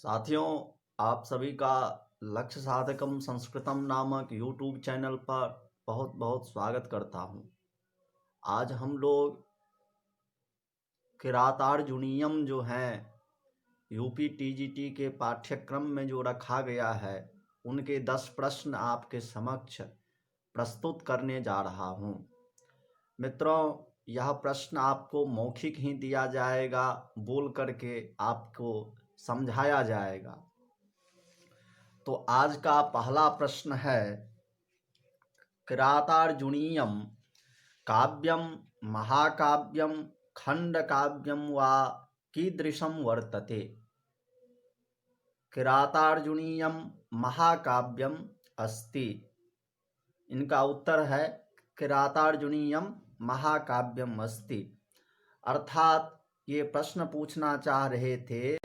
साथियों, आप सभी का लक्ष्य साधकम संस्कृतम नामक यूट्यूब चैनल पर बहुत बहुत स्वागत करता हूं। आज हम लोग किरातार्जुनीयम जो हैं यूपी टीजीटी के पाठ्यक्रम में जो रखा गया है उनके 10 प्रश्न आपके समक्ष प्रस्तुत करने जा रहा हूं। मित्रों, यह प्रश्न आपको मौखिक ही दिया जाएगा, बोल करके आपको समझाया जाएगा। तो आज का पहला प्रश्न है, किरातार्जुनीयम काव्यम महाकाव्यम खंडकाव्यम वा कीदृशम वर्तते। किरातार्जुनीयम महाकाव्यम अस्ति। इनका उत्तर है किरातार्जुनीयम महाकाव्यम अस्ति। अर्थात ये प्रश्न पूछना चाह रहे थे,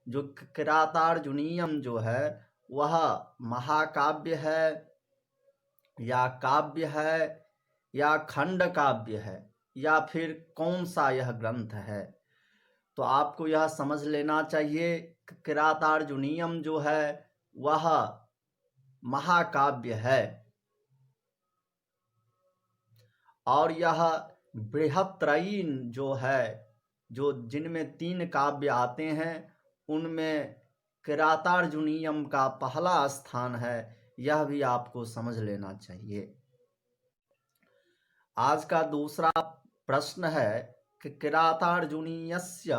जो किरातार्जुनीयम जो है वह महाकाव्य है या काव्य है या खंड काव्य है या फिर कौन सा यह ग्रंथ है। तो आपको यह समझ लेना चाहिए कि किरातार्जुनीयम जो है वह महाकाव्य है और यह बृहत्त्रयीन जो है, जो जिनमें 3 काव्य आते हैं उनमें किरातार्जुनीयम का पहला स्थान है। यह भी आपको समझ लेना चाहिए। आज का दूसरा प्रश्न है कि किरातार्जुनीयस्य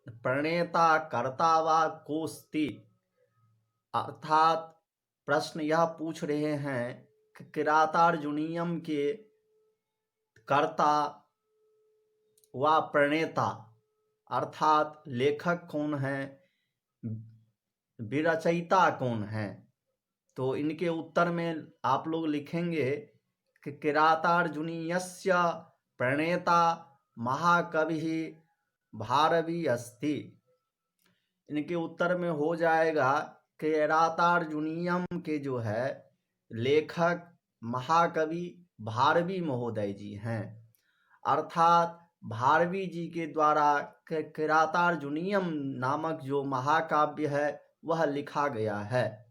प्रणेता कर्ता वा कोस्ति। अर्थात प्रश्न यह पूछ रहे हैं कि किरातार्जुनीयम के कर्ता व प्रणेता अर्थात लेखक कौन है, विरचयिता कौन है। तो इनके उत्तर में आप लोग लिखेंगे कि किरातार्जुनीयस्य प्रणेता महाकवि भारवी अस्ति। इनके उत्तर में हो जाएगा किरातार्जुनीयम के जो है लेखक महाकवि भारवी महोदय जी हैं। अर्थात भारवी जी के द्वारा किरातार्जुनीयम नामक जो महाकाव्य है वह लिखा गया है।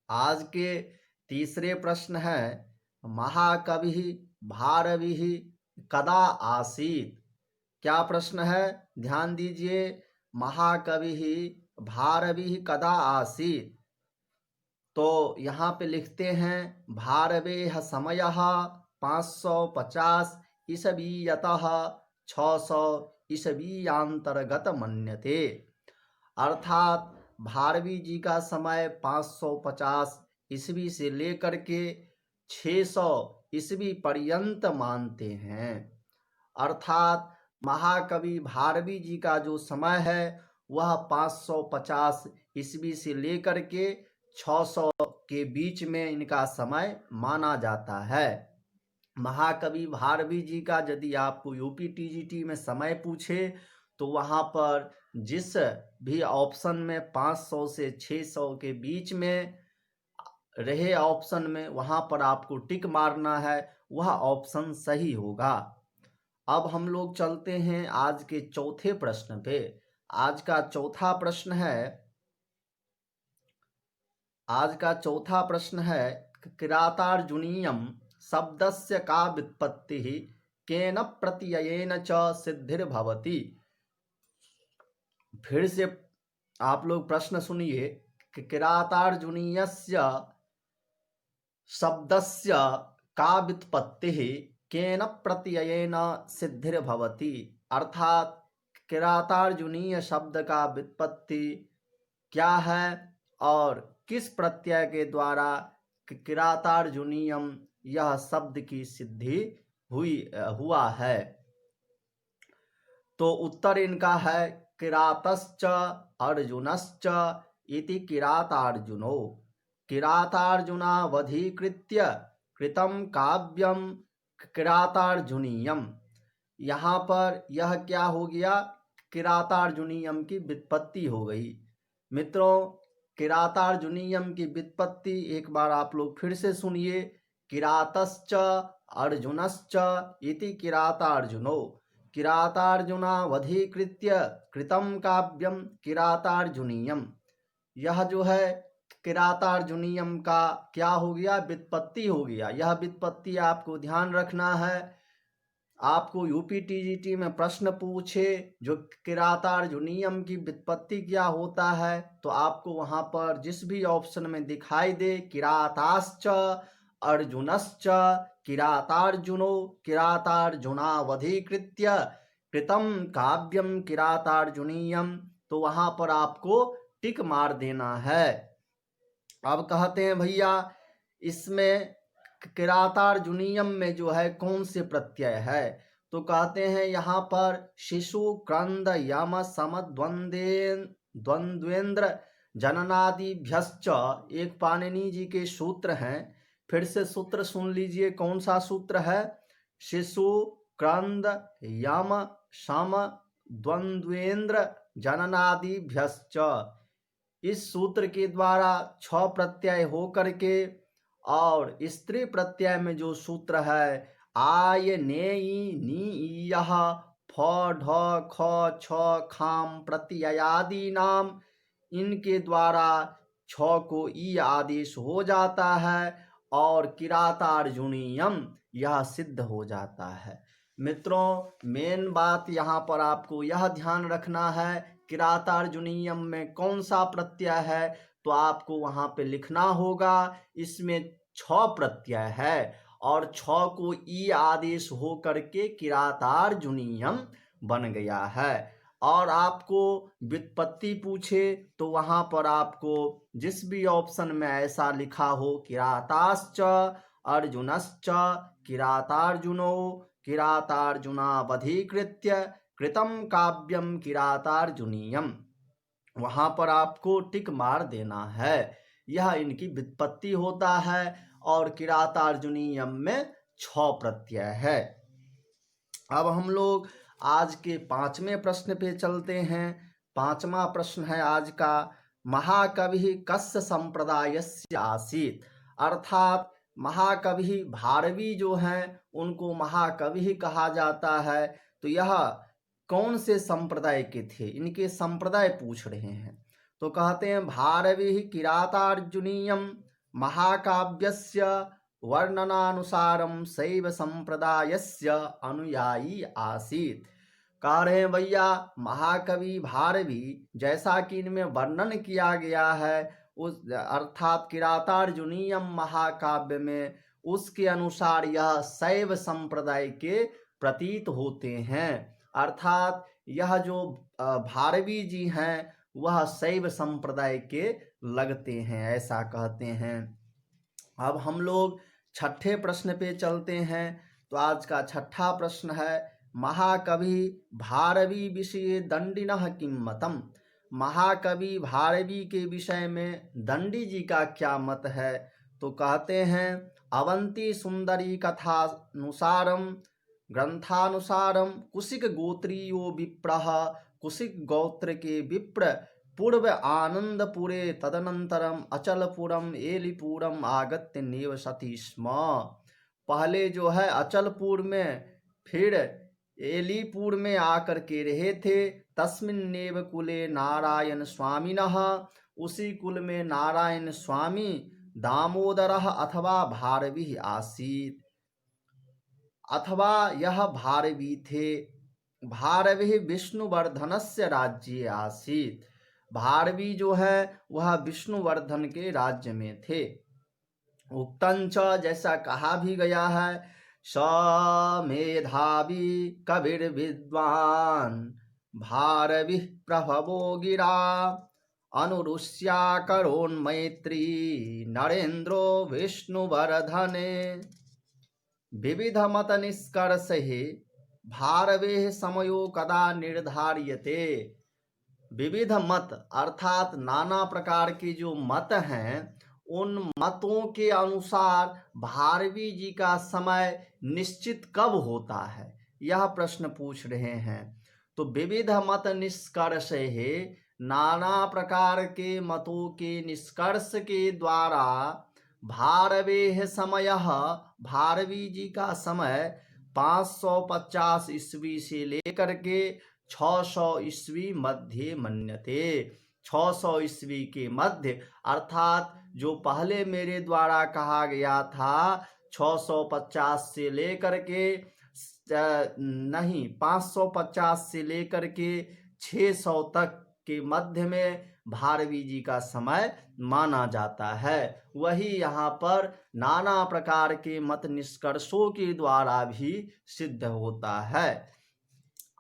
आज के तीसरे प्रश्न है, महाकवि भारवी कदा आसीत। क्या प्रश्न है, ध्यान दीजिए। महाकवि भारवी कदा आसीत। तो यहाँ पे लिखते हैं भारवेह समयः 550 ईसवीयतः 600 ईसवीयांतर्गत मन्यते। अर्थात भारवी जी का समय 550 ईस्वी से लेकर के 600 ईस्वी पर्यंत मानते हैं। अर्थात महाकवि भारवी जी का जो समय है वह 550 ईस्वी से लेकर के 600 के बीच में इनका समय माना जाता है। महाकवि भारवी जी का यदि आपको यूपी टीजीटी में समय पूछे तो वहाँ पर जिस भी ऑप्शन में 500 से 600 के बीच में रहे ऑप्शन में वहाँ पर आपको टिक मारना है, वह ऑप्शन सही होगा। अब हम लोग चलते हैं आज के चौथे प्रश्न पे। आज का चौथा प्रश्न है किरातार्जुनीयम शब्दस्य का व्युत्पत्ति केन प्रत्ययेन च सिद्धिर्भवति। फिर से आप लोग प्रश्न सुनिए कि किरातार्जुनीयस्य शब्दस्य का व्युत्पत्ति केन प्रत्ययेन सिद्धिर्भवति। अर्थात किरातार्जुनीय शब्द का व्युत्पत्ति क्या है और किस प्रत्यय के द्वारा किरातार्जुनीयम यह शब्द की सिद्धि हुआ है। तो उत्तर इनका है किरातश्च अर्जुनश्च इति किरातार्जुनो किरातार्जुनावधीकृत्य कृतं काव्यम किरातार्जुनीयम। यहाँ पर यह क्या हो गया, किरातार्जुनीयम की व्युत्पत्ति हो गई। मित्रों, किरातार्जुनीयम की व्युत्पत्ति एक बार आप लोग फिर से सुनिए। किरातश्च अर्जुनश्च इति किरातार्जुनो किरातार्जुनावधीकृत्य कृतं काव्यम किरातार्जुनीयम यह जो है किरातार्जुनीयम का क्या हो गया, व्युत्पत्ति हो गया। यह व्युत्पत्ति आपको ध्यान रखना है। आपको यूपीटीजीटी में प्रश्न पूछे जो किरातार्जुनीयम की व्युत्पत्ति क्या होता है, तो आपको वहां पर जिस भी ऑप्शन में दिखाई दे किराताश्च अर्जुनश्च किरातार्जुनो किरातार्जुनावधीकृत्य कृतम काव्यम किरातार्जुनीयम, तो वहां पर आपको टिक मार देना है। अब कहते हैं भैया इसमें किरातार्जुनीयम में जो है कौन से प्रत्यय है, तो कहते हैं यहाँ पर शिशु क्रंद यम सम द्वंद्वेन्द्र जननादिभ्यश्च, एक पाणिनि जी के सूत्र हैं। फिर से सूत्र सुन लीजिए, कौन सा सूत्र है, शिशु क्रंद यम सम द्वंद्वेन्द्र जननादिभ्यश्च। इस सूत्र के द्वारा 6 प्रत्यय हो करके और स्त्री प्रत्यय में जो सूत्र है आय ने नी यह फ ढ ख छ खाम प्रत्ययादि नाम, इनके द्वारा 6 को ई आदेश हो जाता है और किरातार्जुनीयम यह सिद्ध हो जाता है। मित्रों मेन बात यहाँ पर आपको यह ध्यान रखना है, किरातार्जुनीयम में कौन सा प्रत्यय है, तो आपको वहां पे लिखना होगा इसमें 6 प्रत्यय है और 6 को ई आदेश हो करके किरातार्जुनीयम बन गया है। और आपको व्युत्पत्ति पूछे तो वहां पर आपको जिस भी ऑप्शन में ऐसा लिखा हो किराताश्च अर्जुनश्च किरातार्जुनो किरातार्जुनावधीकृत्य कृतम काव्यम किरातार्जुनीयम, वहां पर आपको टिक मार देना है। यह इनकी व्युत्पत्ति होता है और किरातार्जुनीयम में 6 प्रत्यय है। अब हम लोग आज के 5वें प्रश्न पे चलते हैं। 5वां प्रश्न है आज का, महाकवि कस्य संप्रदायस्य आसीत, अर्थात महाकवि भारवी जो हैं उनको महाकवि कहा जाता है, तो यह कौन से संप्रदाय के थे, इनके संप्रदाय पूछ रहे हैं। तो कहते हैं भारवी किरातार्जुनीयम महाकाव्यस्य वर्णनानुसारम शैव संप्रदायस्य अनुयायी आसीत। कह रहे हैं भैया महाकवि भारवी जैसा कि इनमें वर्णन किया गया है उस अर्थात किरातार्जुनीयम महाकाव्य में, उसके अनुसार यह शैव संप्रदाय के प्रतीत होते हैं। अर्थात यह जो भारवी जी हैं वह शैव संप्रदाय के लगते हैं, ऐसा कहते हैं। अब हम लोग 6ठे प्रश्न पे चलते हैं। तो आज का 6ठा प्रश्न है, महाकवि भारवी विषय दंडिनः किं मतम, महाकवि भारवी के विषय में दंडी जी का क्या मत है। तो कहते हैं अवंती सुंदरी कथानुसारम ग्रंथानुसारम कुशिक गोत्रीयो विप्रः, कुशिक गोत्र के विप्र पूर्व आनंदपुरे तदनंतरम अचलपुरम एलिपुरम आगत्य निवसति स्म। पहले जो है अचलपुर में फिर एलीपुर में आकर के रहे थे। तस्मिन्नेव कुले नारायण स्वामिनः, उसी कुल में नारायण स्वामी दामोदरः अथवा भारवी आसीत, अथवा यह भारवी थे। भारवी विष्णुवर्धनस्य राज्ये आसीत, भारवी जो है वह विष्णुवर्धन के राज्य में थे। उक्तंच जैसा कहा भी गया है, स मेधावी कविर विद्वान भारवी प्रभवो गिरा अनुरुष्या करोन्मैत्री नरेन्द्रो विष्णुवर्धने। विविध मत निष्कर्ष ही भारवे समयो कदा निर्धार्यते। विविध मत अर्थात नाना प्रकार के जो मत हैं उन मतों के अनुसार भारवी जी का समय निश्चित कब होता है, यह प्रश्न पूछ रहे हैं। तो विविध मत निष्कर्ष है, नाना प्रकार के मतों के निष्कर्ष के द्वारा भारवेह समय, भारवी जी का समय 550 ईस्वी से लेकर के 600 ईस्वी मध्य मन्यते, 600 ईस्वी के मध्य, अर्थात जो पहले मेरे द्वारा कहा गया था 650 से लेकर के नहीं 550 से लेकर के 600 तक के मध्य में भारवी जी का समय माना जाता है। वही यहाँ पर नाना प्रकार के मत निष्कर्षों के द्वारा भी सिद्ध होता है।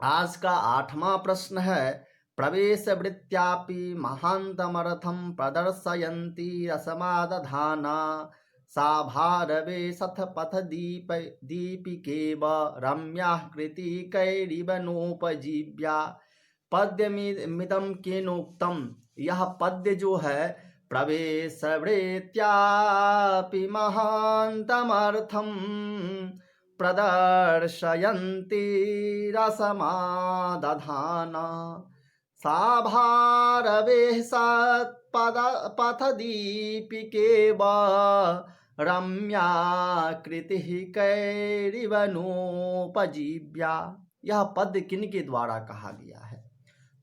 आज का 8वां प्रश्न है, प्रवेश वृत्त्यापि महान्तमर्थं प्रदर्शयन्ती रसमादधाना सा भारवे सथ पथ दीपिकेव रम्याः कृतिकैरिव नोपजीव्या। पद्यमिदं केनोक्तम, यह पद्य जो है प्रवेश वृत्त्यापि महान्तमर्थं प्रदर्शयन्ति रसमादधाना सा भारवेः सत्पथदीपिकेव रम्या कृतिः कैरिव नोपजीव्या। यह पद्य किन के द्वारा कहा गया है?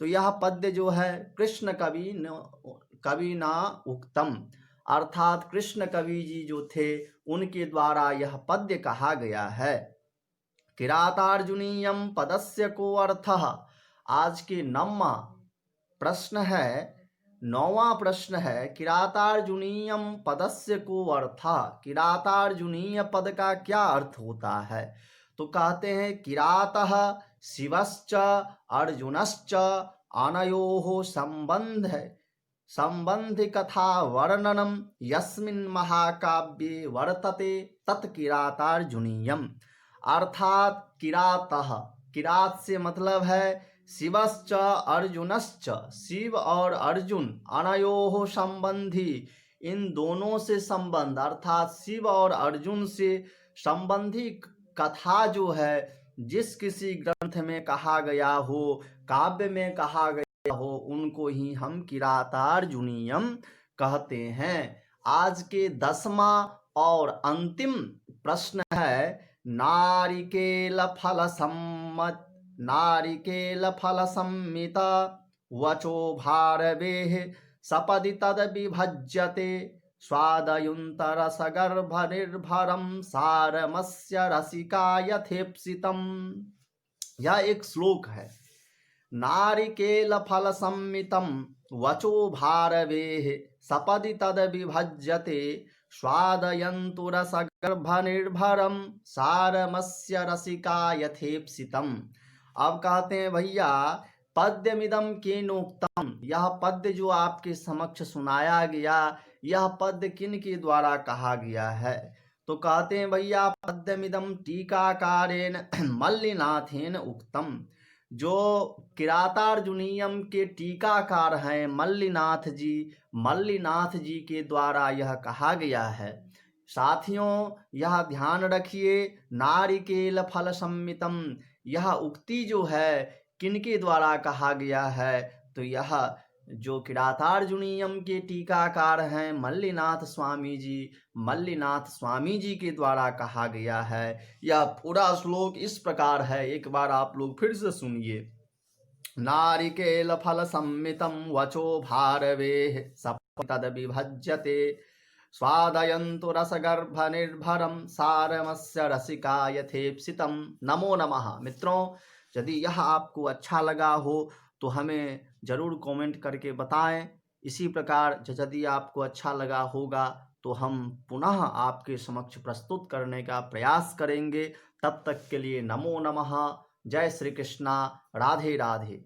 तो यह पद्य जो है कृष्ण कवि ना उक्तम, अर्थात कृष्ण कवि जी जो थे उनके द्वारा यह पद्य कहा गया है। किरातार्जुनीयम पदस्य को अर्थः। आज के 9वां प्रश्न है किरातार्जुनीयम पदस्य को अर्थः। किरातार्जुनीय पद का क्या अर्थ होता है? तो कहते हैं किरातः शिवश्च अर्जुनश्च अनयोः संबंधि कथा वर्णनम यस्मिन् महाकाव्ये वर्तते तत् किरातार्जुनीयम। अर्थात किरातः, किरात से मतलब है शिवश्च अर्जुनश्च, शिव और अर्जुन, अनयोः संबंधी, इन दोनों से संबंध, अर्थात शिव और अर्जुन से संबंधी कथा जो है जिस किसी ग्रंथ में कहा गया हो, काव्य में कहा गया हो, उनको ही हम किरातार्जुनीयम कहते हैं। आज के 10वां और अंतिम प्रश्न है, नारिकेल फल सम्मित वचो भारवेः सपदि तद विभज्यते स्वादयुन्तरसगर्भनिर्भरं सारमस्य रसिका यथेप्सितम्। यह एक श्लोक है। नारिकेल फल सम्मितम वचो भारवेः सपदि तद विभज्यते स्वादयन्तुरसगर्भनिर्भरं सारमस्य रसिका यथेप्सितम्। अब कहते हैं भैया पद्यमिदं केनोक्तम, यह पद्य जो आपके समक्ष सुनाया गया, यह पद्य किन के द्वारा कहा गया है? तो कहते हैं भैया पद्यमिदं टीकाकारेण मल्लिनाथेन उक्तम। जो किरातार्जुनीयम के टीकाकार हैं मल्लिनाथ जी के द्वारा यह कहा गया है। साथियों यह ध्यान रखिए, नारिकेल फल सम्मितम, यह उक्ति जो है किनके द्वारा कहा गया है? तो यह जो किरातार्जुनीयम के टीकाकार हैं मल्लिनाथ स्वामी जी के द्वारा कहा गया है। यह पूरा श्लोक इस प्रकार है, एक बार आप लोग फिर से सुनिए। नारिकेल फल सम्मितम वचो भारवेः सपदि तद विभज्यते स्वादयन्तु रसगर्भ निर्भरम सारमस्य रसिका यथेप्सितम। नमो नमः। मित्रों, यदि यह आपको अच्छा लगा हो तो हमें ज़रूर कमेंट करके बताएं। इसी प्रकार यदि आपको अच्छा लगा होगा तो हम पुनः आपके समक्ष प्रस्तुत करने का प्रयास करेंगे। तब तक के लिए नमो नमः। जय श्री कृष्णा। राधे राधे।